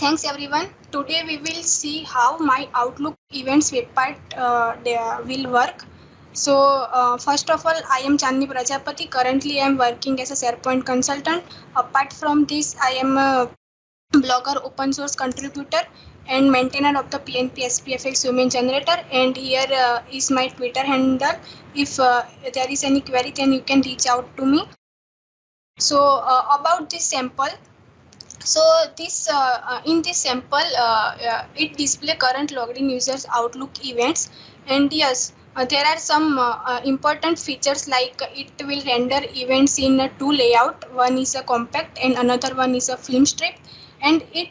Thanks everyone. Today we will see how my Outlook events website will work. First of all, I am Chandni Prajapati. Currently, I am working as a SharePoint consultant. Apart from this, I am a blogger, open source contributor, and maintainer of the PNP SPFX domain generator. And here is my Twitter handle. If there is any query, then you can reach out to me. About this sample. In this sample, it display current logged in users Outlook events, and yes, there are some important features like it will render events in two layout. One is a compact and another one is a film strip, and it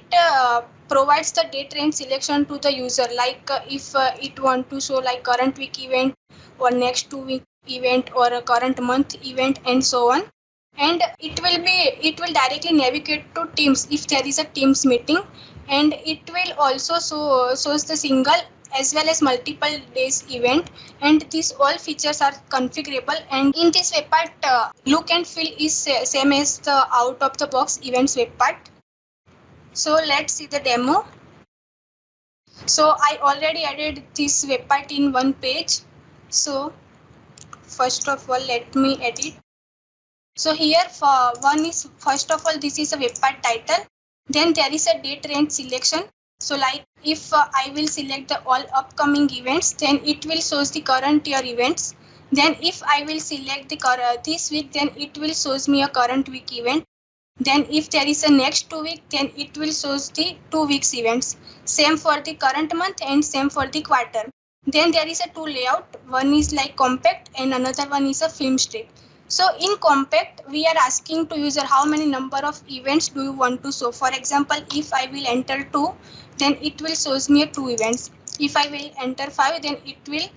provides the date range selection to the user. Like if it want to show like current week event or next 2 week event or a current month event and so on, and it will directly navigate to Teams if there is a Teams meeting, and it will also shows the single as well as multiple days event, and these all features are configurable. And in this web part, look and feel is same as the out of the box events web part. So let's see the demo. So I already added this web part in one page. So first of all, let me edit. So here for one is, first of all, this is a web part title. Then there is a date range selection. So like if I will select the all upcoming events, then it will shows the current year events. Then if I will select the this week, then it will shows me a current week event. Then if there is a next 2 week, then it will shows the 2 weeks events. Same for the current month and same for the quarter. Then there is a two layout. One is like compact and another one is a film strip. So in compact, we are asking to user how many number of events do you want to show. For example, if I will enter 2, then it will shows me 2 events. If I will enter 5, then it will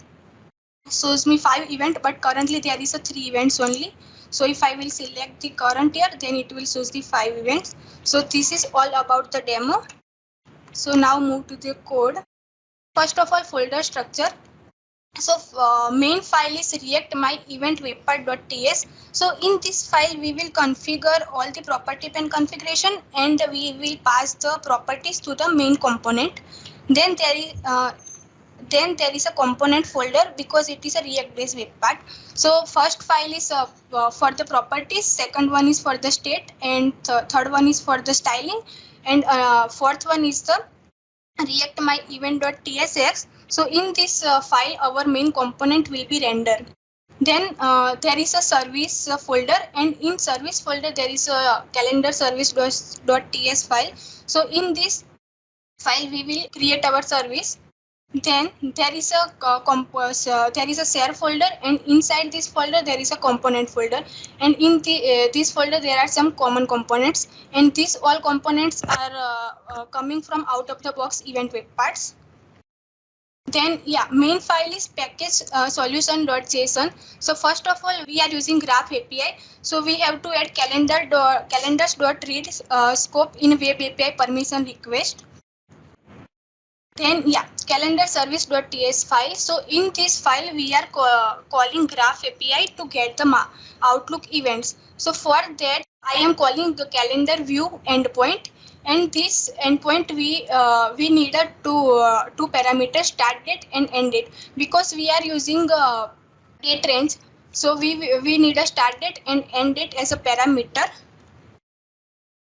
shows me 5 events, but currently there is a 3 events only. So if I will select the current year, then it will shows the 5 events. So this is all about the demo. So now move to the code. First of all, folder structure. So main file is react my event webpart.ts. So in this file we will configure all the property pane configuration, and we will pass the properties to the main component. Then there is a component folder because it is a React based web part. So first file is for the properties, second one is for the state, and third one is for the styling, and fourth one is the react my event.tsx. So in this file, our main component will be rendered. Then there is a service folder, and in service folder there is a calendar service.ts file. So in this file we will create our service. Then there is a share folder, and inside this folder there is a component folder, and in this folder there are some common components, and these all components are coming from out of the box event web parts. Then main file is package solution.json. So first of all, we are using Graph API. So we have to add calendars.read scope in web API permission request. Then calendar service.ts file. So in this file we are calling Graph API to get the Outlook events. So for that I am calling the calendar view endpoint, and this endpoint we needed two parameters, start date and end date, because we are using date range. So we need a start date and end date as a parameter.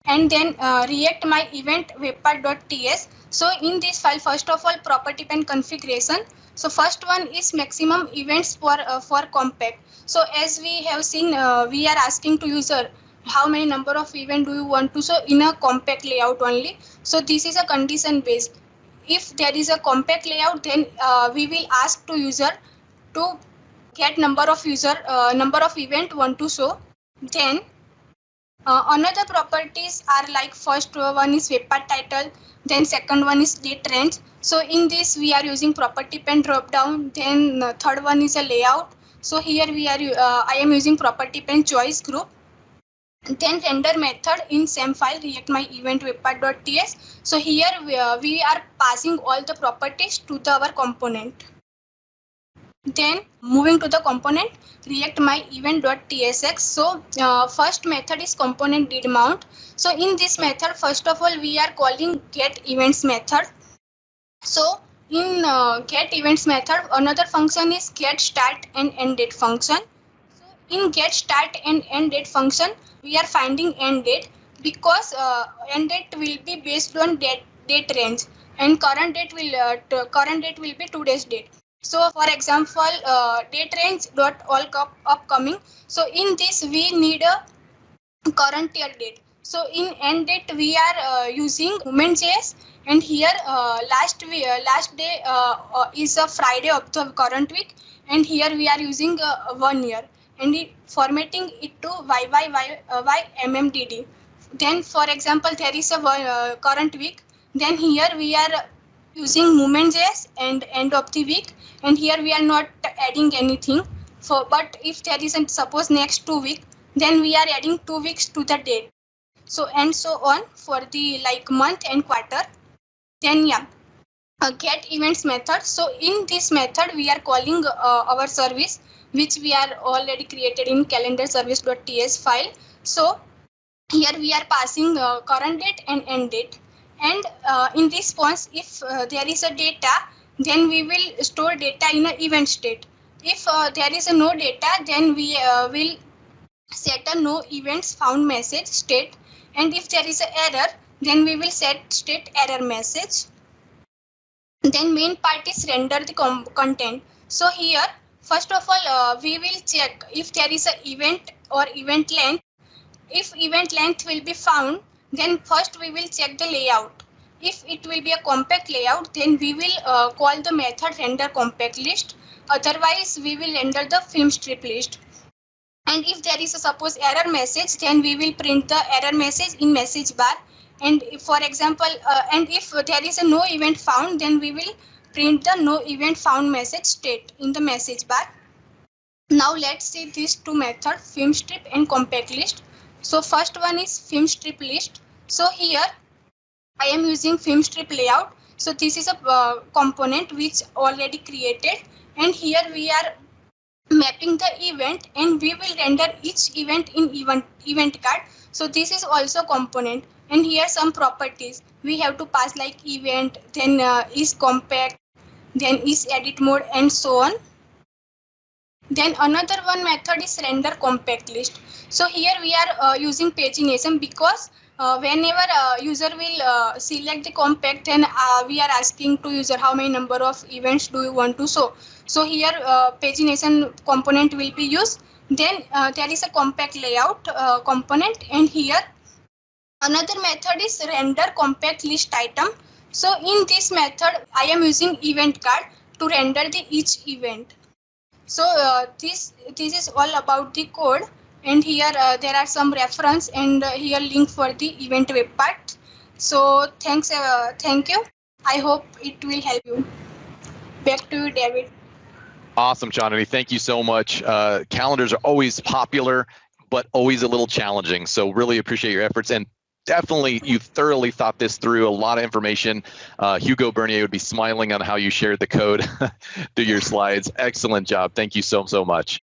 And then react my event webpart.ts. So in this file, first of all, property pane configuration. So first one is maximum events for compact. So as we have seen, we are asking to user how many number of event do you want to show in a compact layout only. So this is a condition based. If there is a compact layout, then we will ask to user to get number of event want to show. Then another properties are like first one is webpart title, then second one is date range. So in this we are using property pane drop down. Then third one is a layout. So here we are I am using property pane choice group. Then render method in same file react my event webpart.ts. So here we are passing all the properties to our component. Then moving to the component, React my event.tsx. So first method is component did mount. So in this method, first of all, we are calling get events method. So in get events method, another function is get start and end date function. So in get start and end date function, we are finding end date because end date will be based on date range, and current date will be today's date. So for example, date range dot all upcoming. So in this we need a current year date. So in end date we are using Moment.js, and here last day is a Friday of the current week, and here we are using 1 year, and formatting it to YYYMMDD. Then for example there is a current week, then here we are using Moment.js and end of the week, and here we are not adding anything. But if there is suppose next 2 week, then we are adding 2 weeks to the date. So and so on for the like month and quarter. Then get events method. So in this method we are calling our service which we are already created in calendar service.ts file. So here we are passing current date and end date, and in response if there is a data, then we will store data in a event state. If there is no data, then we will set a no events found message state, and if there is an error, then we will set state error message. Then main part is render the content. So here first of all we will check if there is an event or event length. If event length will be found, then first we will check the layout. If it will be a compact layout, then we will call the method render compact list. Otherwise we will render the film strip list. And if there is a suppose error message, then we will print the error message in message bar. And if, for example, and if there is a no event found, then we will print the no event found message state in the message bar. Now let's see these two methods, film strip and compact list. So first one is film strip list. So here I am using film strip layout. So this is a component which already created, and here we are mapping the event, and we will render each event in event card. So this is also component, and here some properties we have to pass like event, then is compact, then is edit mode, and so on. Then another one method is render compact list. So here we are using pagination because whenever user will select the compact, then we are asking to user how many number of events do you want to show. So here pagination component will be used. Then there is a compact layout component, and here another method is render compact list item. So in this method I am using event card to render the each event. So this is all about the code, and here there are some reference, and here link for the event web part. So thank you. I hope it will help you. Back to you, David. Awesome, Chandni. Thank you so much. Calendars are always popular, but always a little challenging. So really appreciate your efforts, and definitely you thoroughly thought this through. A lot of information. Hugo Bernier would be smiling on how you shared the code through your slides. Excellent job. Thank you so much.